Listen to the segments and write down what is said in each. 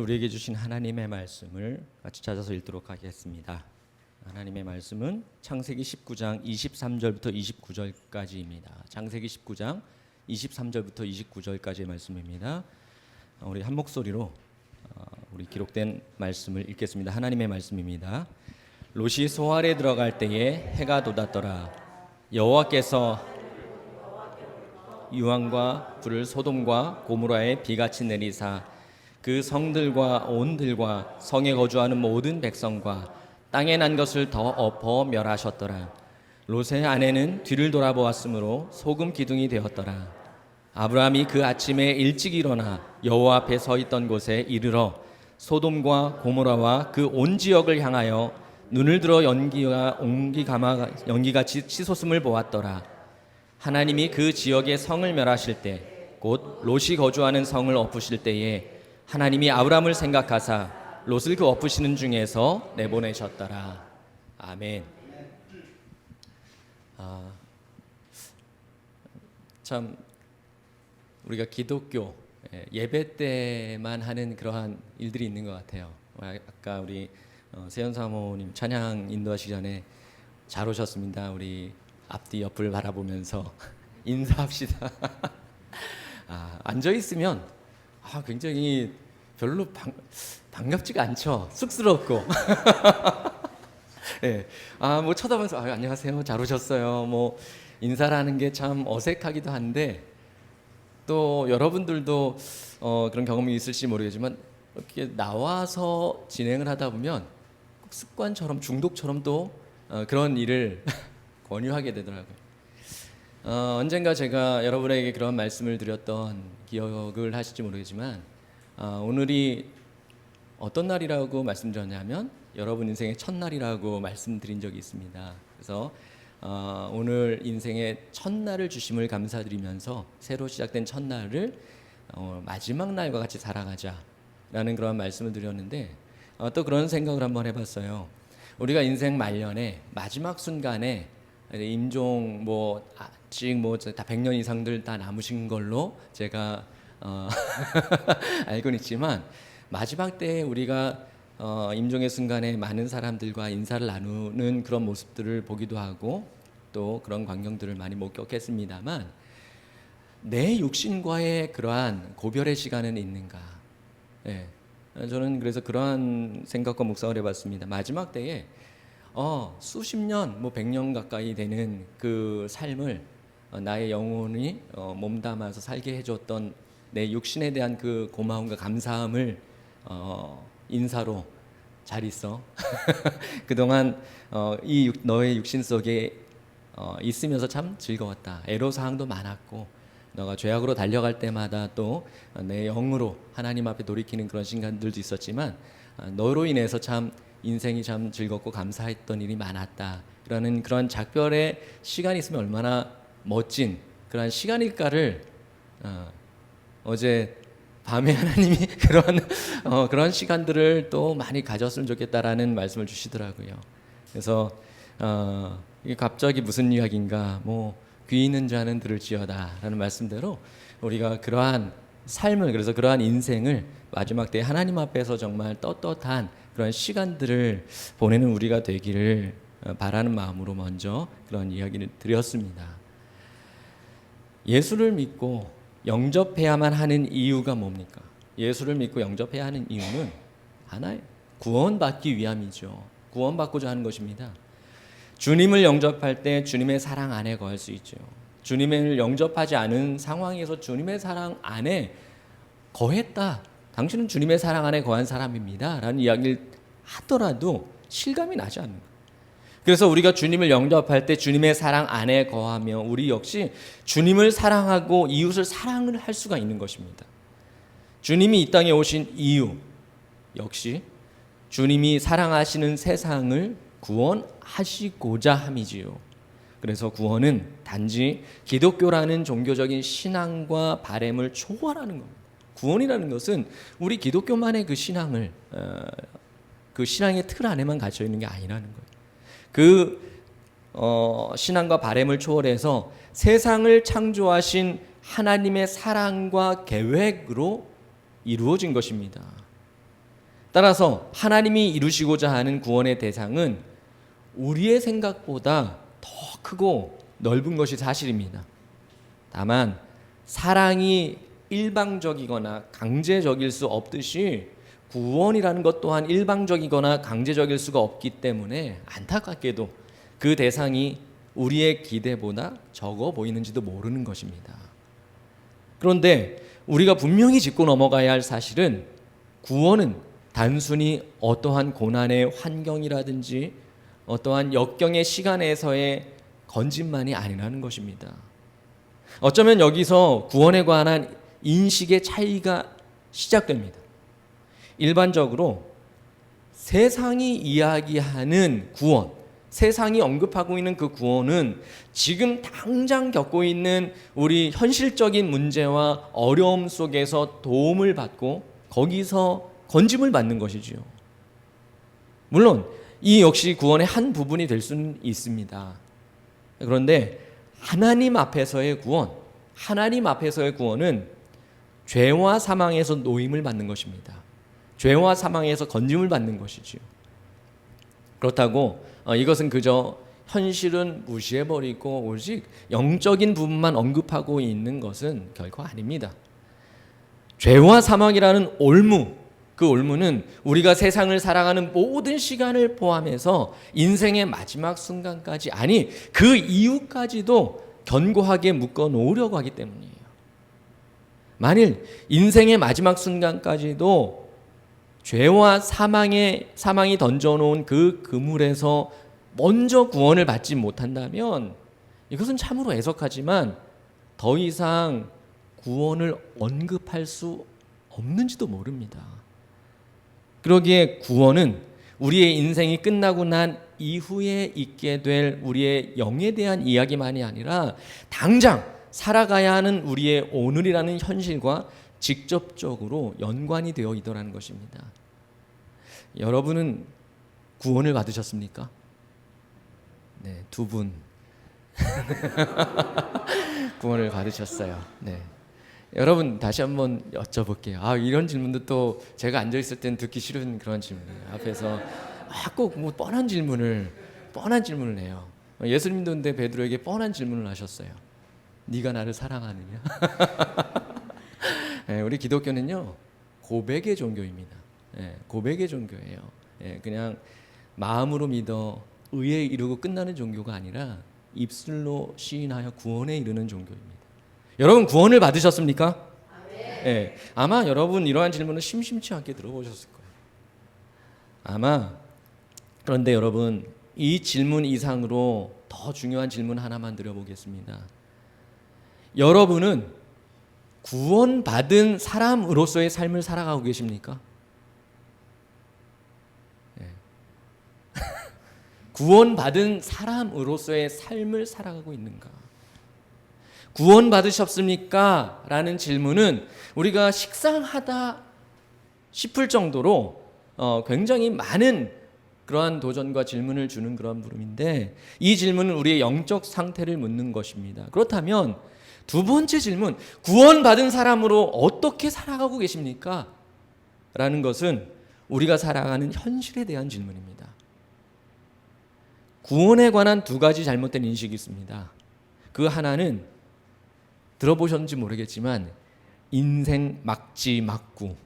우리에게 주신 하나님의 말씀을 같이 찾아서 읽도록 하겠습니다. 하나님의 말씀은 창세기 19장 23절부터 29절까지입니다. 창세기 19장 23절부터 29절까지의 말씀입니다. 우리 한 목소리로 우리 기록된 말씀을 읽겠습니다. 하나님의 말씀입니다. 롯이 소알에 들어갈 때에 해가 돋았더라. 여호와께서 유황과 불을 소돔과 고모라에 비같이 내리사 그 성들과 온들과 성에 거주하는 모든 백성과 땅에 난 것을 더 엎어 멸하셨더라. 롯의 아내는 뒤를 돌아보았으므로 소금 기둥이 되었더라. 아브라함이 그 아침에 일찍 일어나 여호와 앞에 서 있던 곳에 이르러 소돔과 고모라와 그 온 지역을 향하여 눈을 들어 연기같이 치솟음을 보았더라. 하나님이 그 지역의 성을 멸하실 때 곧 롯이 거주하는 성을 엎으실 때에 하나님이 아브라함을 생각하사 롯을 그 엎으시는 중에서 내보내셨더라. 아멘. 참 우리가 기독교 예배 때만 하는 그러한 일들이 있는 것 같아요. 아까 우리 세연 사모님 찬양 인도하시기 전에 잘 오셨습니다. 우리 앞뒤 옆을 바라보면서 인사합시다. 앉아 있으면 굉장히 별로 반갑지가 않죠. 쑥스럽고. 네. 뭐 쳐다보면서 안녕하세요, 잘 오셨어요. 뭐 인사라는 게 참 어색하기도 한데 또 여러분들도 그런 경험이 있을지 모르겠지만 이렇게 나와서 진행을 하다 보면 습관처럼 중독처럼 또 그런 일을 권유하게 되더라고요. 언젠가 제가 여러분에게 그런 말씀을 드렸던 기억을 하실지 모르겠지만 오늘이 어떤 날이라고 말씀드렸냐면 여러분 인생의 첫날이라고 말씀드린 적이 있습니다. 그래서 오늘 인생의 첫날을 주심을 감사드리면서 새로 시작된 첫날을 마지막 날과 같이 살아가자라는 그런 말씀을 드렸는데 또 그런 생각을 한번 해봤어요. 우리가 인생 말년에 마지막 순간에 임종 아직 다 100년 이상들 다 남으신 걸로 제가 알고는 있지만 마지막 때에 우리가 임종의 순간에 많은 사람들과 인사를 나누는 그런 모습들을 보기도 하고 또 그런 광경들을 많이 목격했습니다만 내 육신과의 그러한 고별의 시간은 있는가? 저는 그래서 그러한 생각과 묵상을 해봤습니다. 마지막 때에 수십 년, 100년 가까이 되는 그 삶을 나의 영혼이 몸담아서 살게 해줬던 내 육신에 대한 그 고마움과 감사함을 인사로 잘 있어. 그동안 너의 육신 속에 있으면서 참 즐거웠다. 애로사항도 많았고 너가 죄악으로 달려갈 때마다 또 내 영으로 하나님 앞에 돌이키는 그런 시간들도 있었지만 너로 인해서 참 인생이 참 즐겁고 감사했던 일이 많았다. 라는 그런 작별의 시간이 있으면 얼마나 멋진 그런 시간일까를 어제 밤에 하나님이 그런 시간들을 또 많이 가졌으면 좋겠다라는 말씀을 주시더라고요. 그래서 이게 갑자기 무슨 이야기인가? 귀 있는 자는 들을지어다라는 말씀대로 우리가 그러한 삶을 그래서 그러한 인생을 마지막 때 하나님 앞에서 정말 떳떳한 그런 시간들을 보내는 우리가 되기를 바라는 마음으로 먼저 그런 이야기를 드렸습니다. 예수를 믿고 영접해야만 하는 이유가 뭡니까? 예수를 믿고 영접해야 하는 이유는 하나의 구원받기 위함이죠. 구원받고자 하는 것입니다. 주님을 영접할 때 주님의 사랑 안에 거할 수 있죠. 주님을 영접하지 않은 상황에서 주님의 사랑 안에 거했다. 당신은 주님의 사랑 안에 거한 사람입니다. 라는 이야기를 하더라도 실감이 나지 않는 거예요. 그래서 우리가 주님을 영접할 때 주님의 사랑 안에 거하며 우리 역시 주님을 사랑하고 이웃을 사랑을 할 수가 있는 것입니다. 주님이 이 땅에 오신 이유 역시 주님이 사랑하시는 세상을 구원하시고자 함이지요. 그래서 구원은 단지 기독교라는 종교적인 신앙과 바램을 초월하는 겁니다. 구원이라는 것은 우리 기독교만의 그 신앙을 그 신앙의 틀 안에만 갇혀 있는 게 아니라는 거예요. 그 신앙과 바램을 초월해서 세상을 창조하신 하나님의 사랑과 계획으로 이루어진 것입니다. 따라서 하나님이 이루시고자 하는 구원의 대상은 우리의 생각보다 더 크고 넓은 것이 사실입니다. 다만 사랑이 일방적이거나 강제적일 수 없듯이 구원이라는 것 또한 일방적이거나 강제적일 수가 없기 때문에 안타깝게도 그 대상이 우리의 기대보다 적어 보이는지도 모르는 것입니다. 그런데 우리가 분명히 짚고 넘어가야 할 사실은 구원은 단순히 어떠한 고난의 환경이라든지 어떠한 역경의 시간에서의 건짐만이 아니라는 것입니다. 어쩌면 여기서 구원에 관한 인식의 차이가 시작됩니다. 일반적으로 세상이 이야기하는 구원, 세상이 언급하고 있는 그 구원은 지금 당장 겪고 있는 우리 현실적인 문제와 어려움 속에서 도움을 받고 거기서 건짐을 받는 것이지요. 물론 이 역시 구원의 한 부분이 될 수는 있습니다. 그런데 하나님 앞에서의 구원은 죄와 사망에서 노임을 받는 것입니다. 죄와 사망에서 건짐을 받는 것이지요. 그렇다고 이것은 그저 현실은 무시해버리고 오직 영적인 부분만 언급하고 있는 것은 결코 아닙니다. 죄와 사망이라는 올무, 그 올무는 우리가 세상을 살아가는 모든 시간을 포함해서 인생의 마지막 순간까지, 아니 그 이후까지도 견고하게 묶어 놓으려고 하기 때문이에요. 만일 인생의 마지막 순간까지도 죄와 사망이 던져놓은 그 그물에서 먼저 구원을 받지 못한다면 이것은 참으로 애석하지만 더 이상 구원을 언급할 수 없는지도 모릅니다. 그러기에 구원은 우리의 인생이 끝나고 난 이후에 있게 될 우리의 영에 대한 이야기만이 아니라 당장 살아가야 하는 우리의 오늘이라는 현실과 직접적으로 연관이 되어 있더라는 것입니다. 여러분은 구원을 받으셨습니까? 네, 2분 구원을 받으셨어요. 네. 여러분 다시 한번 여쭤볼게요. 이런 질문도 또 제가 앉아 있을 땐 듣기 싫은 그런 질문이에요. 앞에서 꼭 뭐 뻔한 질문을 해요. 예수님도 근데 베드로에게 뻔한 질문을 하셨어요. 네가 나를 사랑하느냐? 네, 우리 기독교는요 고백의 종교입니다. 네, 고백의 종교예요. 네, 그냥 마음으로 믿어 의에 이르고 끝나는 종교가 아니라 입술로 시인하여 구원에 이르는 종교입니다. 여러분 구원을 받으셨습니까? 네, 아마 여러분 이러한 질문을 심심치 않게 들어보셨을 거예요. 아마. 그런데 여러분 이 질문 이상으로 더 중요한 질문 하나만 드려보겠습니다. 여러분은 구원받은 사람으로서의 삶을 살아가고 계십니까? 네. 구원받은 사람으로서의 삶을 살아가고 있는가? 구원받으셨습니까? 라는 질문은 우리가 식상하다 싶을 정도로 굉장히 많은 그러한 도전과 질문을 주는 그런 물음인데, 이 질문은 우리의 영적 상태를 묻는 것입니다. 그렇다면 두 번째 질문, 구원받은 사람으로 어떻게 살아가고 계십니까? 라는 것은 우리가 살아가는 현실에 대한 질문입니다. 구원에 관한 두 가지 잘못된 인식이 있습니다. 그 하나는 들어보셨는지 모르겠지만 인생 막지 막구.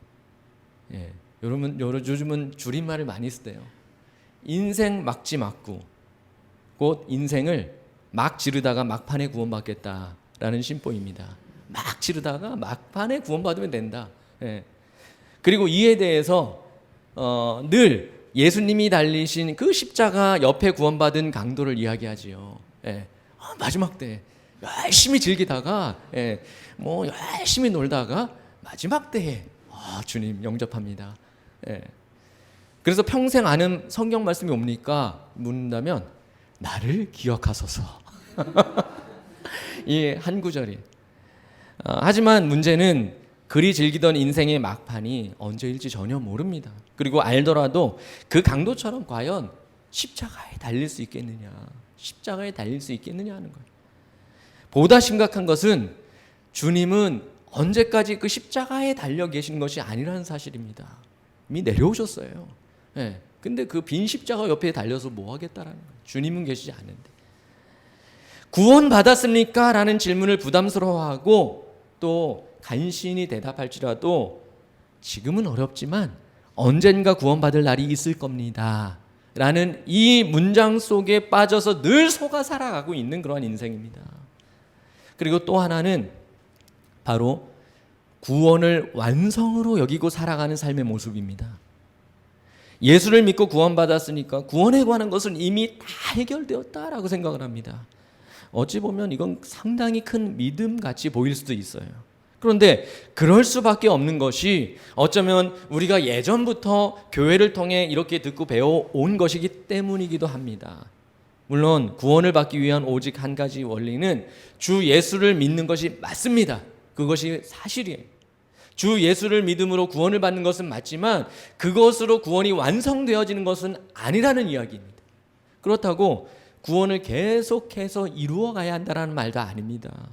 예, 여러분 요즘은 줄임말을 많이 쓰대요. 인생 막지 막구. 곧 인생을 막 지르다가 막판에 구원받겠다라는 심보입니다. 막 지르다가 막판에 구원받으면 된다. 예. 그리고 이에 대해서 늘 예수님이 달리신 그 십자가 옆에 구원받은 강도를 이야기하지요. 예. 마지막 때 열심히 즐기다가 뭐 열심히 놀다가 마지막 때에 주님 영접합니다. 그래서 평생 아는 성경 말씀이 뭡니까? 묻는다면 나를 기억하소서. 이 한 구절이. 하지만 문제는 그리 즐기던 인생의 막판이 언제일지 전혀 모릅니다. 그리고 알더라도 그 강도처럼 과연 십자가에 달릴 수 있겠느냐, 십자가에 달릴 수 있겠느냐 하는 거예요. 보다 심각한 것은 주님은 언제까지 그 십자가에 달려 계신 것이 아니라는 사실입니다. 내려오셨어요. 예. 근데 그 빈 십자가 옆에 달려서 뭐 하겠다라는 거예요. 주님은 계시지 않는데. 구원 받았습니까? 라는 질문을 부담스러워하고 또 간신히 대답할지라도 지금은 어렵지만 언젠가 구원받을 날이 있을 겁니다. 라는 이 문장 속에 빠져서 늘 속아 살아가고 있는 그러한 인생입니다. 그리고 또 하나는 바로 구원을 완성으로 여기고 살아가는 삶의 모습입니다. 예수를 믿고 구원받았으니까 구원에 관한 것은 이미 다 해결되었다라고 생각을 합니다. 어찌 보면 이건 상당히 큰 믿음같이 보일 수도 있어요. 그런데 그럴 수밖에 없는 것이 어쩌면 우리가 예전부터 교회를 통해 이렇게 듣고 배워온 것이기 때문이기도 합니다. 물론 구원을 받기 위한 오직 한 가지 원리는 주 예수를 믿는 것이 맞습니다. 그것이 사실이에요. 주 예수를 믿음으로 구원을 받는 것은 맞지만 그것으로 구원이 완성되어지는 것은 아니라는 이야기입니다. 그렇다고 구원을 계속해서 이루어 가야 한다는 말도 아닙니다.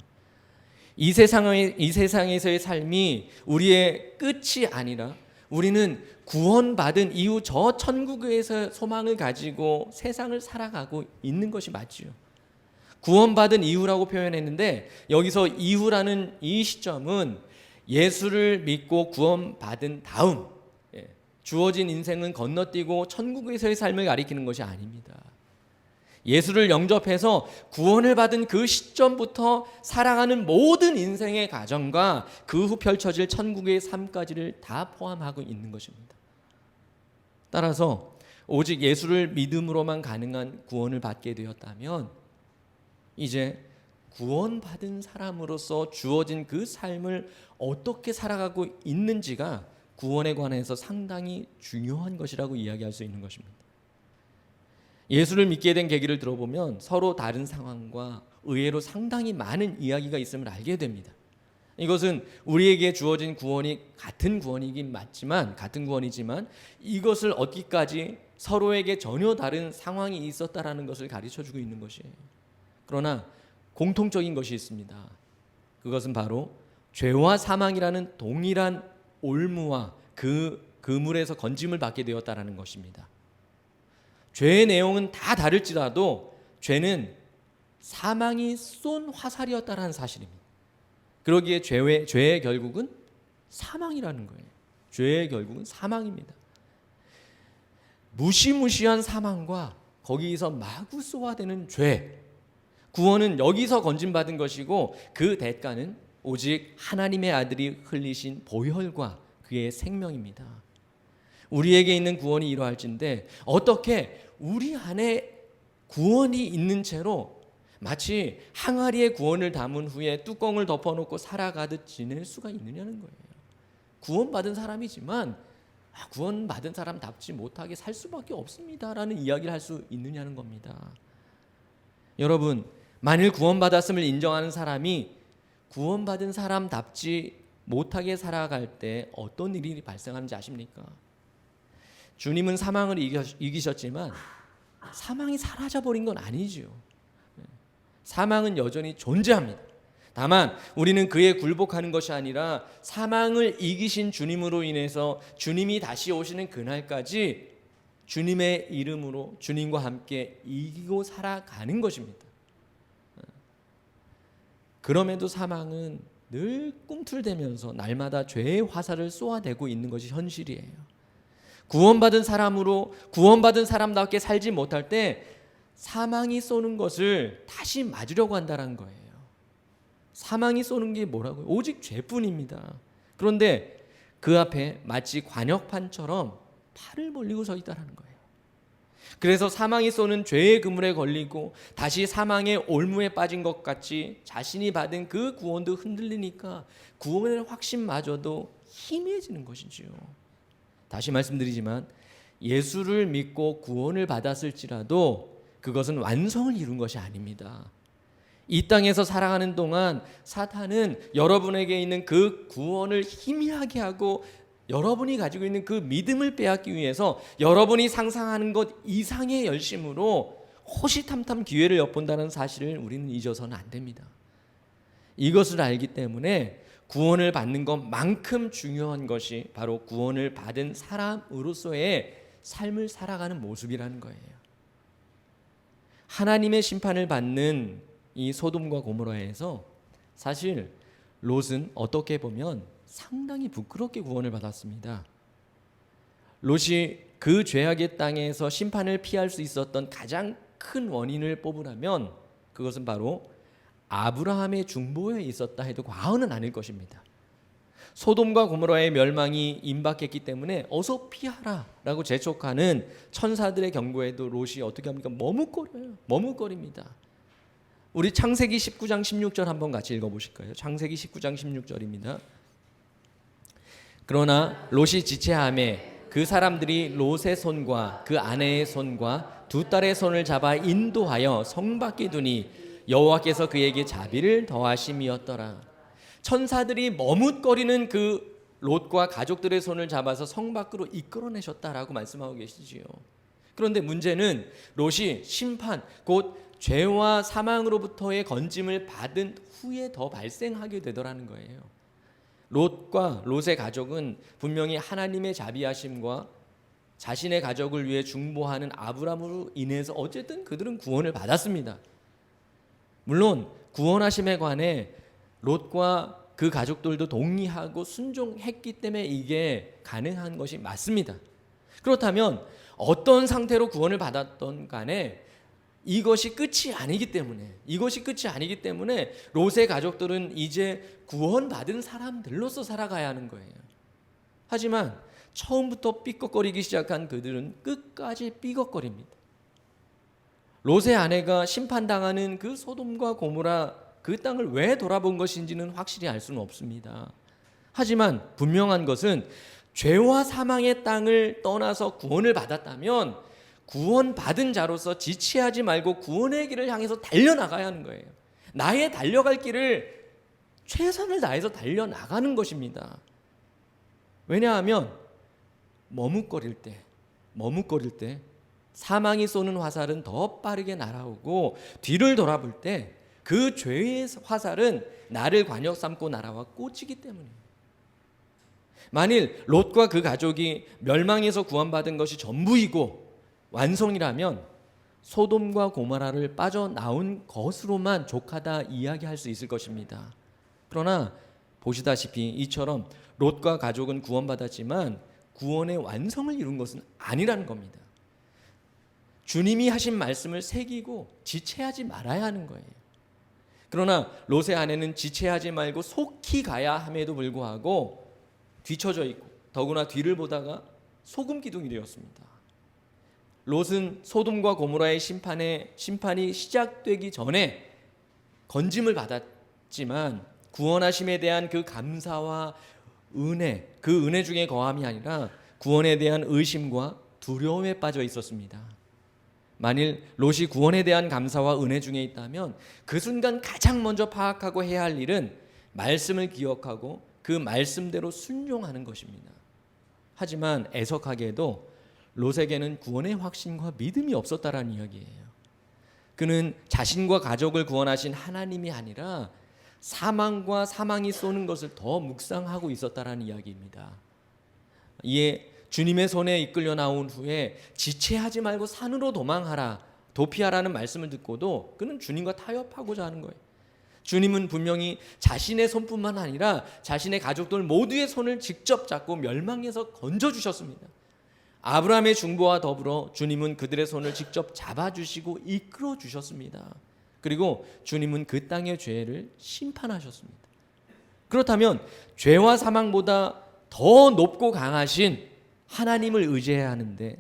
이 세상에서의 삶이 우리의 끝이 아니라 우리는 구원받은 이후 저 천국에서 소망을 가지고 세상을 살아가고 있는 것이 맞지요. 구원받은 이후라고 표현했는데 여기서 이후라는 이 시점은 예수를 믿고 구원받은 다음 주어진 인생은 건너뛰고 천국에서의 삶을 가리키는 것이 아닙니다. 예수를 영접해서 구원을 받은 그 시점부터 살아가는 모든 인생의 과정과 그 후 펼쳐질 천국의 삶까지를 다 포함하고 있는 것입니다. 따라서 오직 예수를 믿음으로만 가능한 구원을 받게 되었다면 이제 구원받은 사람으로서 주어진 그 삶을 어떻게 살아가고 있는지가 구원에 관해서 상당히 중요한 것이라고 이야기할 수 있는 것입니다. 예수를 믿게 된 계기를 들어보면 서로 다른 상황과 의외로 상당히 많은 이야기가 있음을 알게 됩니다. 이것은 우리에게 주어진 구원이 같은 구원이지만 이것을 얻기까지 서로에게 전혀 다른 상황이 있었다라는 것을 가르쳐주고 있는 것이에요. 그러나 공통적인 것이 있습니다. 그것은 바로 죄와 사망이라는 동일한 올무와 그 그물에서 건짐을 받게 되었다라는 것입니다. 죄의 내용은 다 다를지라도 죄는 사망이 쏜 화살이었다라는 사실입니다. 그러기에 죄의 결국은 사망이라는 거예요. 죄의 결국은 사망입니다. 무시무시한 사망과 거기서 마구 쏘아대는 죄, 구원은 여기서 건짐받은 것이고 그 대가는 오직 하나님의 아들이 흘리신 보혈과 그의 생명입니다. 우리에게 있는 구원이 이러할진데 어떻게 우리 안에 구원이 있는 채로 마치 항아리에 구원을 담은 후에 뚜껑을 덮어놓고 살아가듯 지낼 수가 있느냐는 거예요. 구원받은 사람이지만 구원받은 사람답지 못하게 살 수밖에 없습니다라는 이야기를 할 수 있느냐는 겁니다. 여러분, 만일 구원받았음을 인정하는 사람이 구원받은 사람답지 못하게 살아갈 때 어떤 일이 발생하는지 아십니까? 주님은 사망을 이기셨지만 사망이 사라져버린 건 아니지요. 사망은 여전히 존재합니다. 다만 우리는 그에 굴복하는 것이 아니라 사망을 이기신 주님으로 인해서 주님이 다시 오시는 그날까지 주님의 이름으로 주님과 함께 이기고 살아가는 것입니다. 그럼에도 사망은 늘 꿈틀대면서 날마다 죄의 화살을 쏘아대고 있는 것이 현실이에요. 구원받은 사람답게 살지 못할 때 사망이 쏘는 것을 다시 맞으려고 한다는 거예요. 사망이 쏘는 게 뭐라고요? 오직 죄뿐입니다. 그런데 그 앞에 마치 관역판처럼 팔을 벌리고 서 있다는 거예요. 그래서 사망이 쏘는 죄의 그물에 걸리고 다시 사망의 올무에 빠진 것 같이 자신이 받은 그 구원도 흔들리니까 구원의 확신마저도 희미해지는 것이지요. 다시 말씀드리지만 예수를 믿고 구원을 받았을지라도 그것은 완성을 이룬 것이 아닙니다. 이 땅에서 살아가는 동안 사탄은 여러분에게 있는 그 구원을 희미하게 하고 여러분이 가지고 있는 그 믿음을 빼앗기 위해서 여러분이 상상하는 것 이상의 열심으로 호시탐탐 기회를 엿본다는 사실을 우리는 잊어서는 안 됩니다. 이것을 알기 때문에 구원을 받는 것만큼 중요한 것이 바로 구원을 받은 사람으로서의 삶을 살아가는 모습이라는 거예요. 하나님의 심판을 받는 이 소돔과 고모라에서 사실 롯은 어떻게 보면 상당히 부끄럽게 구원을 받았습니다. 롯이 그 죄악의 땅에서 심판을 피할 수 있었던 가장 큰 원인을 뽑으라면 그것은 바로 아브라함의 중보에 있었다 해도 과언은 아닐 것입니다. 소돔과 고모라의 멸망이 임박했기 때문에 어서 피하라라고 재촉하는 천사들의 경고에도 롯이 어떻게 합니까? 머뭇거립니다. 우리 창세기 19장 16절 한번 같이 읽어보실까요? 창세기 19장 16절입니다. 그러나 롯이 지체하매 그 사람들이 롯의 손과 그 아내의 손과 두 딸의 손을 잡아 인도하여 성 밖에 두니 여호와께서 그에게 자비를 더하심이었더라. 천사들이 머뭇거리는 그 롯과 가족들의 손을 잡아서 성 밖으로 이끌어내셨다라고 말씀하고 계시지요. 그런데 문제는 롯이 심판, 곧 죄와 사망으로부터의 건짐을 받은 후에 더 발생하게 되더라는 거예요. 롯과 롯의 가족은 분명히 하나님의 자비하심과 자신의 가족을 위해 중보하는 아브라함으로 인해서 어쨌든 그들은 구원을 받았습니다. 물론 구원하심에 관해 롯과 그 가족들도 동의하고 순종했기 때문에 이게 가능한 것이 맞습니다. 그렇다면 어떤 상태로 구원을 받았던 간에 이것이 끝이 아니기 때문에 롯의 가족들은 이제 구원받은 사람들로서 살아가야 하는 거예요. 하지만 처음부터 삐걱거리기 시작한 그들은 끝까지 삐걱거립니다. 롯의 아내가 심판당하는 그 소돔과 고모라 그 땅을 왜 돌아본 것인지는 확실히 알 수는 없습니다. 하지만 분명한 것은 죄와 사망의 땅을 떠나서 구원을 받았다면 구원받은 자로서 지체하지 말고 구원의 길을 향해서 달려나가야 하는 거예요. 나의 달려갈 길을 최선을 다해서 달려나가는 것입니다. 왜냐하면 머뭇거릴 때 사망이 쏘는 화살은 더 빠르게 날아오고 뒤를 돌아볼 때 그 죄의 화살은 나를 관역 삼고 날아와 꽂히기 때문입니다. 만일 롯과 그 가족이 멸망에서 구원받은 것이 전부이고 완성이라면 소돔과 고모라를 빠져나온 것으로만 족하다 이야기할 수 있을 것입니다. 그러나 보시다시피 이처럼 롯과 가족은 구원받았지만 구원의 완성을 이룬 것은 아니라는 겁니다. 주님이 하신 말씀을 새기고 지체하지 말아야 하는 거예요. 그러나 롯의 아내는 지체하지 말고 속히 가야 함에도 불구하고 뒤처져 있고 더구나 뒤를 보다가 소금 기둥이 되었습니다. 롯은 소돔과 고모라의 심판이 시작되기 전에 건짐을 받았지만 구원하심에 대한 그 감사와 은혜, 그 은혜 중에 거함이 아니라 구원에 대한 의심과 두려움에 빠져 있었습니다. 만일 롯이 구원에 대한 감사와 은혜 중에 있다면 그 순간 가장 먼저 파악하고 해야 할 일은 말씀을 기억하고 그 말씀대로 순종하는 것입니다. 하지만 애석하게도 롯에게는 구원의 확신과 믿음이 없었다라는 이야기예요. 그는 자신과 가족을 구원하신 하나님이 아니라 사망과 사망이 쏘는 것을 더 묵상하고 있었다라는 이야기입니다. 이에 주님의 손에 이끌려 나온 후에 지체하지 말고 산으로 도망하라, 도피하라는 말씀을 듣고도 그는 주님과 타협하고자 하는 거예요. 주님은 분명히 자신의 손뿐만 아니라 자신의 가족들 모두의 손을 직접 잡고 멸망에서 건져주셨습니다. 아브라함의 중보와 더불어 주님은 그들의 손을 직접 잡아주시고 이끌어주셨습니다. 그리고 주님은 그 땅의 죄를 심판하셨습니다. 그렇다면 죄와 사망보다 더 높고 강하신 하나님을 의지해야 하는데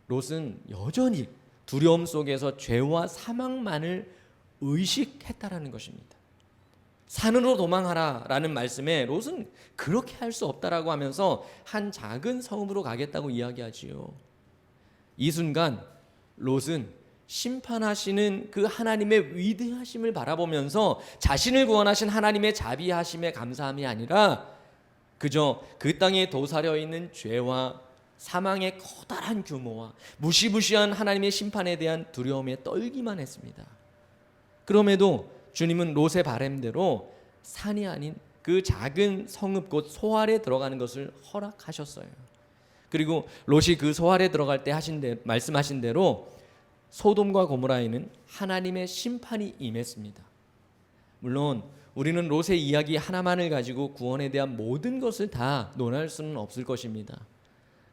롯은 여전히 두려움 속에서 죄와 사망만을 의식했다라는 것입니다. 산으로 도망하라라는 말씀에 롯은 그렇게 할 수 없다라고 하면서 한 작은 성읍으로 가겠다고 이야기하지요. 이 순간 롯은 심판하시는 그 하나님의 위대하심을 바라보면서 자신을 구원하신 하나님의 자비하심에 감사함이 아니라 그저 그 땅에 도사려 있는 죄와 사망의 커다란 규모와 무시무시한 하나님의 심판에 대한 두려움에 떨기만 했습니다. 그럼에도 주님은 롯의 바램대로 산이 아닌 그 작은 성읍 곧 소알에 들어가는 것을 허락하셨어요. 그리고 롯이 그 소알에 들어갈 때 말씀하신 대로 소돔과 고모라에는 하나님의 심판이 임했습니다. 물론 우리는 롯의 이야기 하나만을 가지고 구원에 대한 모든 것을 다 논할 수는 없을 것입니다.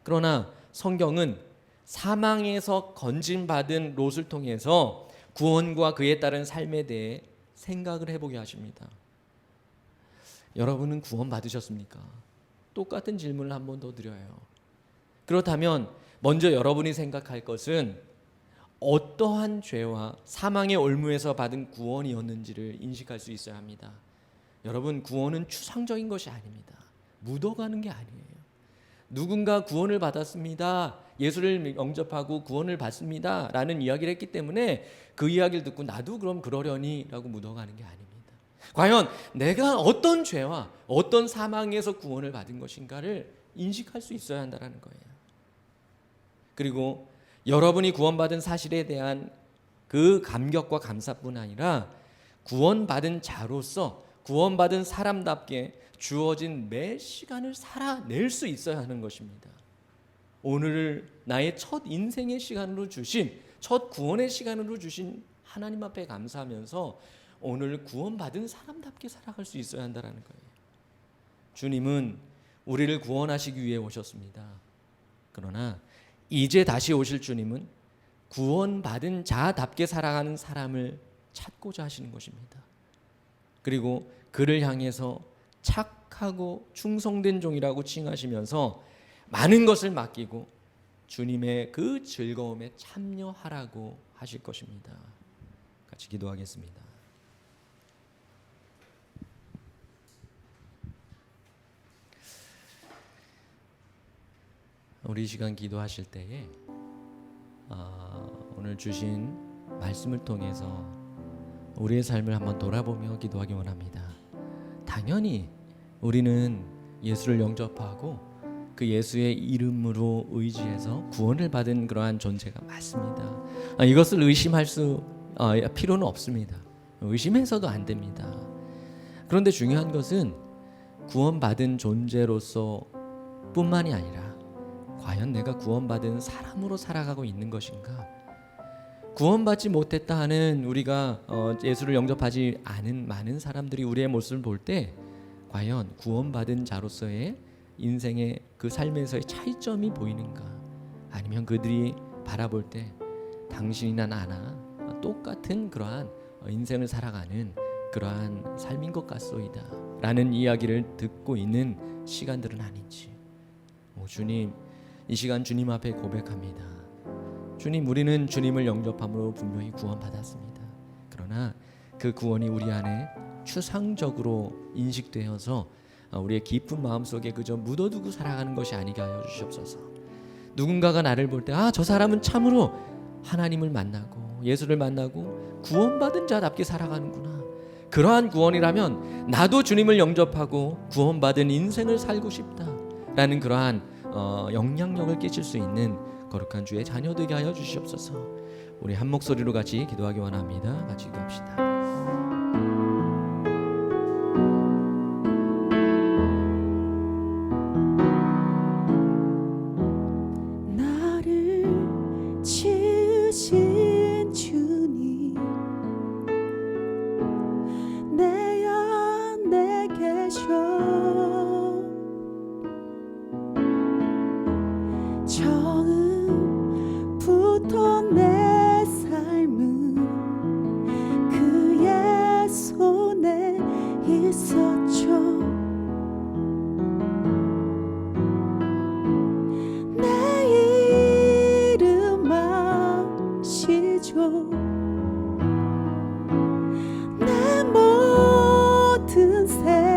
그러나 성경은 사망에서 건진받은 롯을 통해서 구원과 그에 따른 삶에 대해 생각을 해보게 하십니다. 여러분은 구원 받으셨습니까? 똑같은 질문을 한 번 더 드려요. 그렇다면 먼저 여러분이 생각할 것은 어떠한 죄와 사망의 올무에서 받은 구원이었는지를 인식할 수 있어야 합니다. 여러분, 구원은 추상적인 것이 아닙니다. 묻어가는 게 아니에요. 누군가 구원을 받았습니다, 예수를 영접하고 구원을 받습니다 라는 이야기를 했기 때문에 그 이야기를 듣고 나도 그럼 그러려니 라고 묻어가는 게 아닙니다. 과연 내가 어떤 죄와 어떤 사망에서 구원을 받은 것인가를 인식할 수 있어야 한다는 거예요. 그리고 여러분이 구원받은 사실에 대한 그 감격과 감사뿐 아니라 구원받은 자로서 구원받은 사람답게 주어진 매 시간을 살아낼 수 있어야 하는 것입니다. 오늘을 나의 첫 인생의 시간으로 주신, 첫 구원의 시간으로 주신 하나님 앞에 감사하면서 오늘 구원받은 사람답게 살아갈 수 있어야 한다는 거예요. 주님은 우리를 구원하시기 위해 오셨습니다. 그러나 이제 다시 오실 주님은 구원받은 자답게 살아가는 사람을 찾고자 하시는 것입니다. 그리고 그를 향해서 착하고 충성된 종이라고 칭하시면서 많은 것을 맡기고 주님의 그 즐거움에 참여하라고 하실 것입니다. 같이 기도하겠습니다. 우리 이 시간 기도하실 때에 오늘 주신 말씀을 통해서 우리의 삶을 한번 돌아보며 기도하기 원합니다. 당연히 우리는 예수를 영접하고 그 예수의 이름으로 의지해서 구원을 받은 그러한 존재가 맞습니다. 이것을 의심할 필요는 없습니다. 의심해서도 안 됩니다. 그런데 중요한 것은 구원받은 존재로서 뿐만이 아니라 과연 내가 구원받은 사람으로 살아가고 있는 것인가? 구원받지 못했다 하는 우리가 예수를 영접하지 않은 많은 사람들이 우리의 모습을 볼 때 과연 구원받은 자로서의 인생의 그 삶에서의 차이점이 보이는가? 아니면 그들이 바라볼 때 당신이나 나나 똑같은 그러한 인생을 살아가는 그러한 삶인 것 같소이다 라는 이야기를 듣고 있는 시간들은 아닌지. 주님, 이 시간 주님 앞에 고백합니다. 주님, 우리는 주님을 영접함으로 분명히 구원받았습니다. 그러나 그 구원이 우리 안에 추상적으로 인식되어서 우리의 깊은 마음속에 그저 묻어두고 살아가는 것이 아니게 하여 주시옵소서. 누군가가 나를 볼 때 저 사람은 참으로 하나님을 만나고 예수를 만나고 구원받은 자답게 살아가는구나. 그러한 구원이라면 나도 주님을 영접하고 구원받은 인생을 살고 싶다라는 그러한 영향력을 끼칠 수 있는 거룩한 주의 자녀 되게 하여 주시옵소서. 우리 한 목소리로 같이 기도하기 원합니다. 같이 기도합시다. 나를 지으신 주님, 내 안에 계셔. 처음부터 내 삶은 그의 손에 있었죠. 내 이름 아시죠. 내 모든 생각도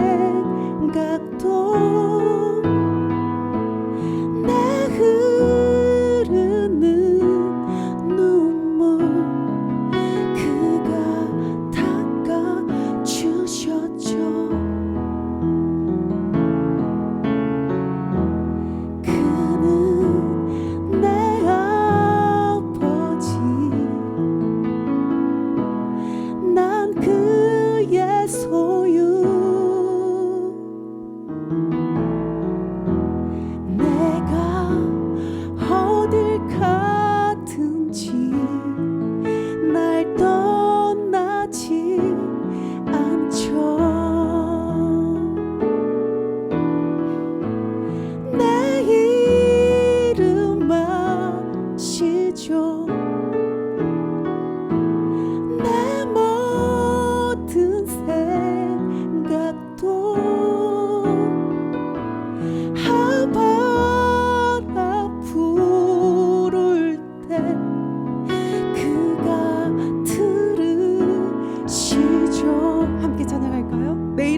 소유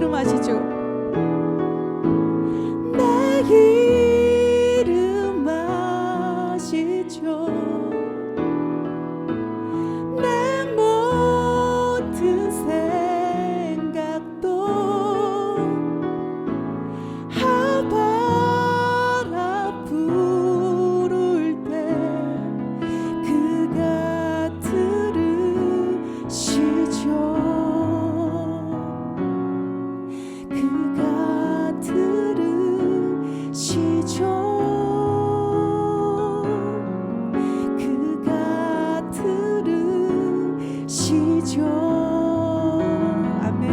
이름 아시죠? 내 이름 아시죠? 내 모든 생각도 아바라 부를 때 그가 들으시죠. 그가 들으시죠. 그가 들으시죠. 아멘.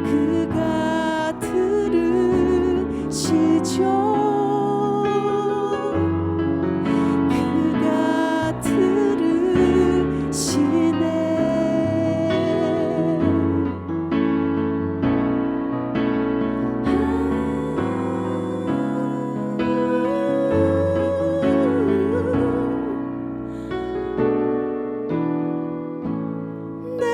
그가 들으시죠. 그가 들으시네. 내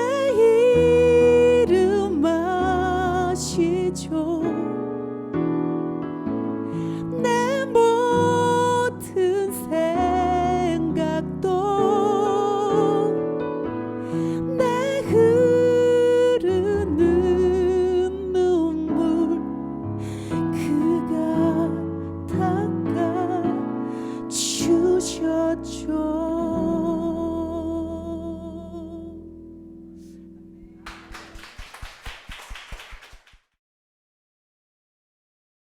이름 아시죠?